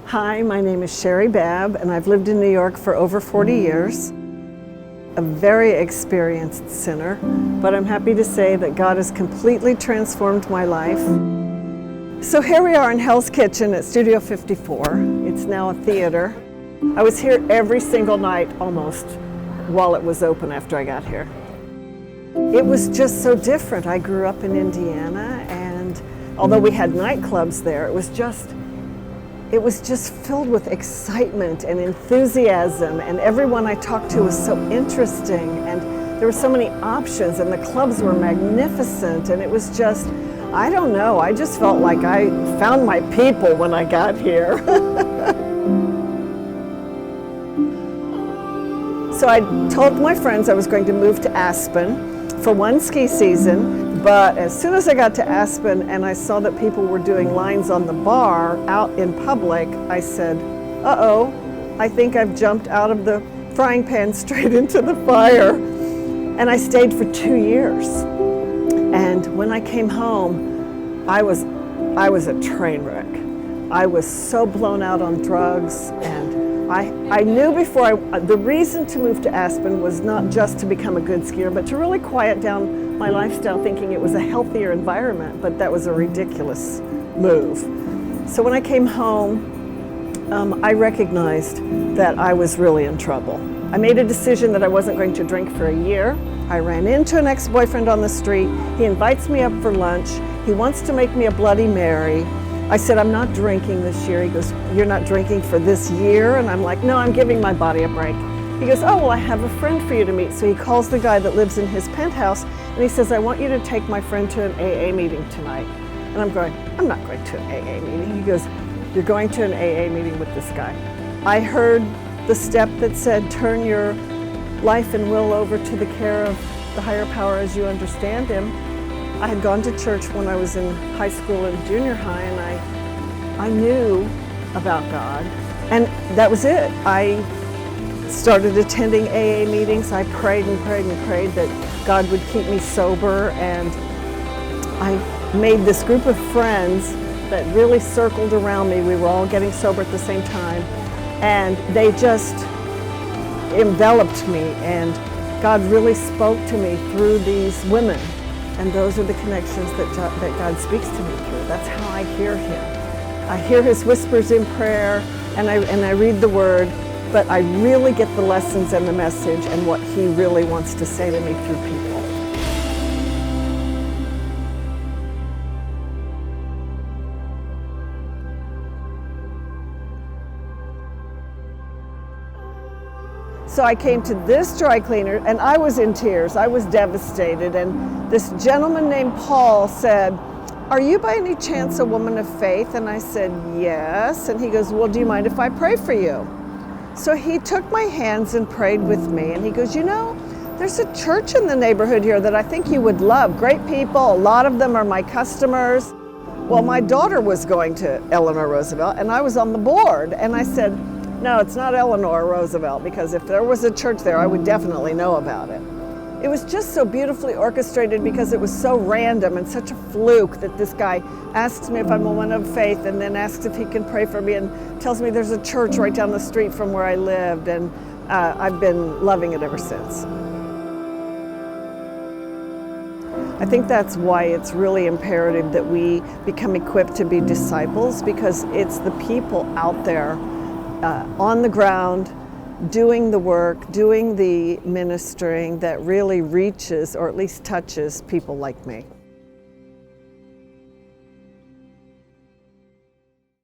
Hi, my name is Sherry Babb, and I've lived in New York for over 40 years. A very experienced sinner, but I'm happy to say that God has completely transformed my life. So here we are in Hell's Kitchen at Studio 54. It's now a theater. I was here every single night almost while it was open after I got here. It was just so different. I grew up in Indiana, and although we had nightclubs there, it was just filled with excitement and enthusiasm, and everyone I talked to was so interesting, and there were so many options, and the clubs were magnificent, and it was just, I don't know, I just felt like I found my people when I got here. So I told my friends I was going to move to Aspen for one ski season. But as soon as I got to Aspen and I saw that people were doing lines on the bar out in public, I said, uh-oh, I think I've jumped out of the frying pan straight into the fire. And I stayed for 2 years. And when I came home, I was a train wreck. I was so blown out on drugs, and I knew the reason to move to Aspen was not just to become a good skier, but to really quiet down my lifestyle, thinking it was a healthier environment, but that was a ridiculous move. So when I came home, I recognized that I was really in trouble. I made a decision that I wasn't going to drink for a year. I ran into an ex-boyfriend on the street. He invites me up for lunch. He wants to make me a Bloody Mary. I said, I'm not drinking this year. He goes, you're not drinking for this year? And I'm like, no, I'm giving my body a break. He goes, oh, well, I have a friend for you to meet. So he calls the guy that lives in his penthouse, and he says, I want you to take my friend to an AA meeting tonight. And I'm going, I'm not going to an AA meeting. He goes, you're going to an AA meeting with this guy. I heard the step that said, turn your life and will over to the care of the higher power as you understand him. I had gone to church when I was in high school and junior high, and I knew about God. And that was it. I started attending AA meetings. I prayed and prayed and prayed that God would keep me sober, and I made this group of friends that really circled around me. We were all getting sober at the same time, and they just enveloped me, and God really spoke to me through these women, and those are the connections that God speaks to me through. That's how I hear Him. I hear His whispers in prayer, and I read the Word, but I really get the lessons and the message and what He really wants to say to me through people. So I came to this dry cleaner, and I was in tears. I was devastated, and this gentleman named Paul said, are you by any chance a woman of faith? And I said, yes. And he goes, well, do you mind if I pray for you? So he took my hands and prayed with me, and he goes, you know, there's a church in the neighborhood here that I think you would love. Great people, a lot of them are my customers. Well, my daughter was going to Eleanor Roosevelt, and I was on the board, and I said, no, it's not Eleanor Roosevelt, because if there was a church there, I would definitely know about it. It was just so beautifully orchestrated because it was so random and such a fluke that this guy asks me if I'm a woman of faith, and then asks if he can pray for me, and tells me there's a church right down the street from where I lived, and I've been loving it ever since. I think that's why it's really imperative that we become equipped to be disciples, because it's the people out there on the ground, doing the work, doing the ministering that really reaches, or at least touches, people like me.